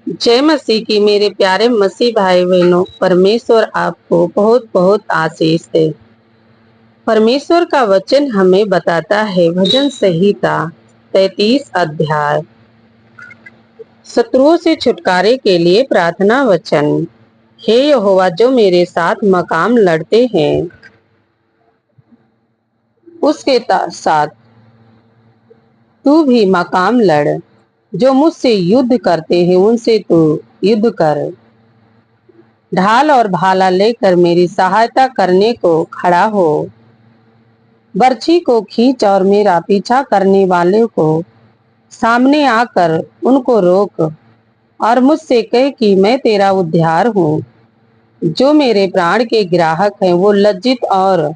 जय मसीह की मेरे प्यारे मसीह भाई बहनों, परमेश्वर आपको बहुत बहुत आशीष दे। परमेश्वर का वचन हमें बताता है, भजन संहिता 33 अध्याय, शत्रुओं से छुटकारे के लिए प्रार्थना वचन। हे यहोवा, जो मेरे साथ मकाम लड़ते हैं उसके साथ तू भी मकाम लड़। जो मुझसे युद्ध करते हैं उनसे तू युद्ध कर। ढाल और भाला लेकर मेरी सहायता करने को खड़ा हो। बर्छी को खींच और मेरा पीछा करने वाले को सामने आकर उनको रोक और मुझसे कह कि मैं तेरा उद्धार हूँ। जो मेरे प्राण के ग्राहक हैं वो लज्जित और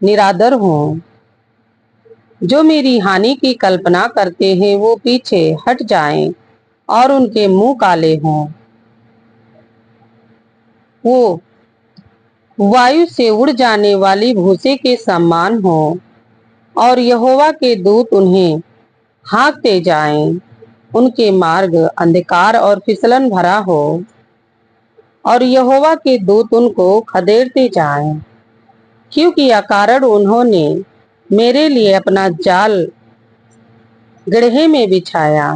निरादर हों। जो मेरी हानि की कल्पना करते हैं वो पीछे हट जाएं और उनके मुंह काले हों। वो वायु से उड़ जाने वाली भूसे के समान हो और यहोवा के दूत उन्हें हाँकते जाएं। उनके मार्ग अंधकार और फिसलन भरा हो और यहोवा के दूत उनको खदेड़ते जाएं। क्योंकि अकारण उन्होंने मेरे लिए अपना जाल गड्ढे में बिछाया।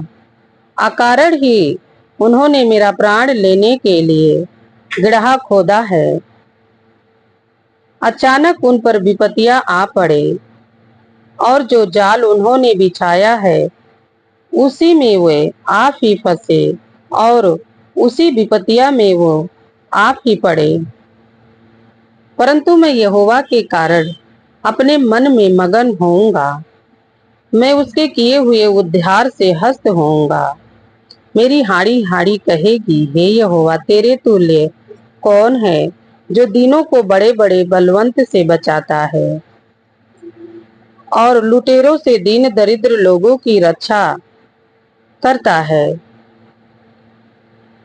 अकारण ही उन्होंने मेरा प्राण लेने के लिए गड्ढा खोदा है। अचानक उन पर विपत्तियां आ पड़े और जो जाल उन्होंने बिछाया है उसी में वे आप ही फंसे और उसी विपत्तियां में वो आप ही पड़े। परंतु मैं यहोवा के कारण अपने मन में मगन होऊंगा। मैं उसके किए हुए उद्धार से हस्त होऊंगा। मेरी हाड़ी हाड़ी कहेगी, हे यहोवा, तेरे तुल्य कौन है जो दीनों को बड़े बड़े बलवंत से बचाता है और लुटेरों से दीन दरिद्र लोगों की रक्षा करता है।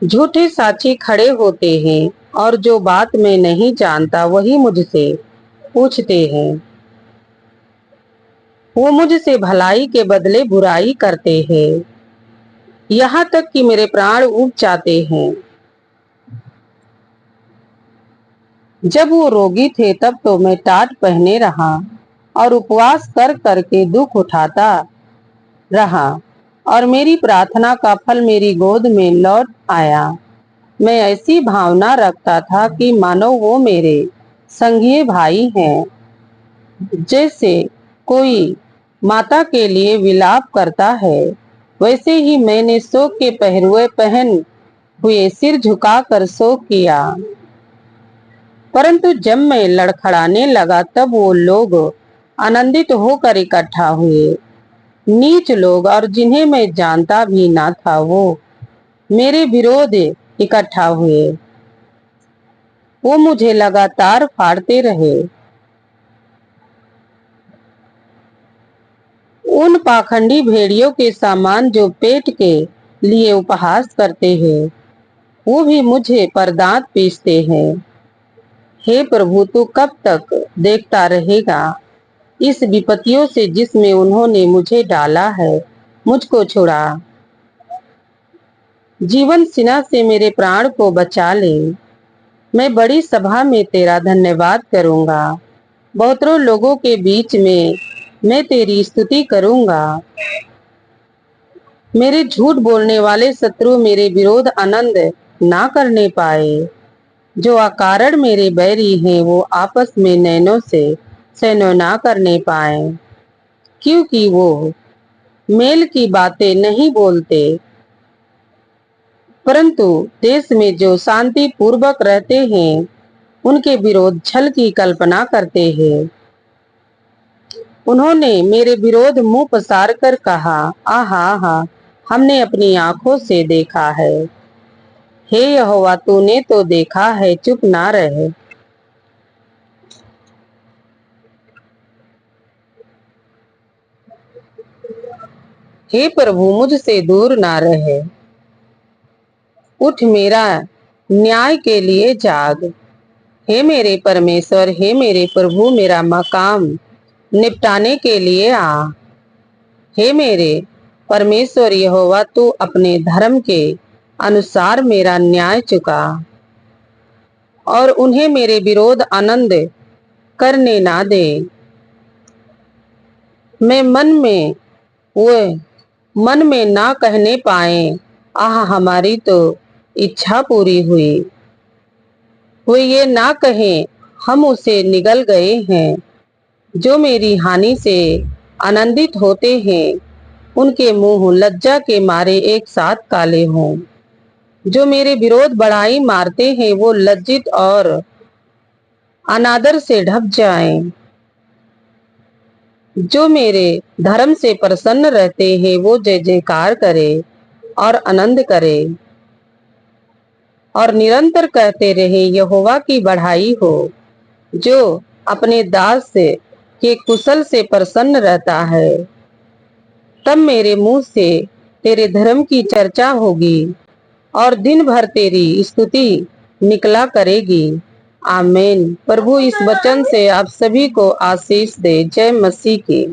झूठे साक्षी खड़े होते हैं और जो बात मैं नहीं जानता वही मुझसे पूछते हैं। वो मुझसे भलाई के बदले बुराई करते हैं, यहाँ तक कि मेरे प्राण उब जाते हैं। जब वो रोगी थे तब तो मैं टाट पहने रहा और उपवास कर करके दुख उठाता रहा और मेरी प्रार्थना का फल मेरी गोद में लौट आया। मैं ऐसी भावना रखता था कि मानो वो मेरे संगी भाई हैं। जैसे कोई माता के लिए विलाप करता है वैसे ही मैंने शोक के पहरुए पहन हुए सिर झुकाकर शोक किया। परंतु जब मैं लड़खड़ाने लगा तब वो लोग आनंदित होकर इकट्ठा हुए। नीच लोग और जिन्हें मैं जानता भी ना था वो मेरे विरोध इकट्ठा हुए। वो मुझे लगातार फाड़ते रहे। उन पाखंडी भेड़ियों के सामान जो पेट के लिए उपहास करते हैं वो भी मुझे पर दांत पीसते हैं। हे प्रभु, तू कब तक देखता रहेगा? इस विपत्तियों से जिसमें उन्होंने मुझे डाला है मुझको छुड़ा। जीवन सिन्हा से मेरे प्राण को बचा ले। मैं बड़ी सभा में तेरा धन्यवाद करूंगा। बहुतों लोगों के बीच में मैं तेरी स्तुति करूंगा। मेरे झूठ बोलने वाले शत्रु मेरे विरोध आनंद ना करने पाए। जो अकारण मेरे बैरी हैं वो आपस में नैनों से सैनो ना करने पाए, क्योंकि वो मेल की बातें नहीं बोलते। परंतु देश में जो शांति पूर्वक रहते हैं उनके विरोध छल की कल्पना करते हैं। उन्होंने मेरे विरोध मुंह पसार कर कहा, आहा हा, हमने अपनी आंखों से देखा है। हे यहोवा, तूने तो देखा है, चुप ना रहे। हे प्रभु, मुझसे दूर ना रहे। उठ, मेरा न्याय के लिए जाग। हे मेरे परमेश्वर, हे मेरे प्रभु, मेरा मकाम निपटाने के लिए आ। हे मेरे परमेश्वर यहोवा, तू अपने धर्म के अनुसार मेरा न्याय चुका और उन्हें मेरे विरोध आनंद करने ना दे। मैं मन में ना कहने पाए, आह हमारी तो इच्छा पूरी हुई। वे ये ना कहें हम उसे निगल गए हैं। जो मेरी हानि से आनंदित होते हैं उनके मुंह लज्जा के मारे एक साथ काले हों। जो मेरे विरोध बढ़ाई मारते हैं वो लज्जित और अनादर से ढक जाएं। जो मेरे धर्म से प्रसन्न रहते हैं वो जय जयकार करे और आनंद करे और निरंतर कहते रहे यहोवा की बढ़ाई हो। जो अपने दास के कुशल से प्रसन्न रहता है तब मेरे मुंह से तेरे धर्म की चर्चा होगी और दिन भर तेरी स्तुति निकला करेगी। आमीन। प्रभु इस वचन से आप सभी को आशीष दे। जय मसीह की।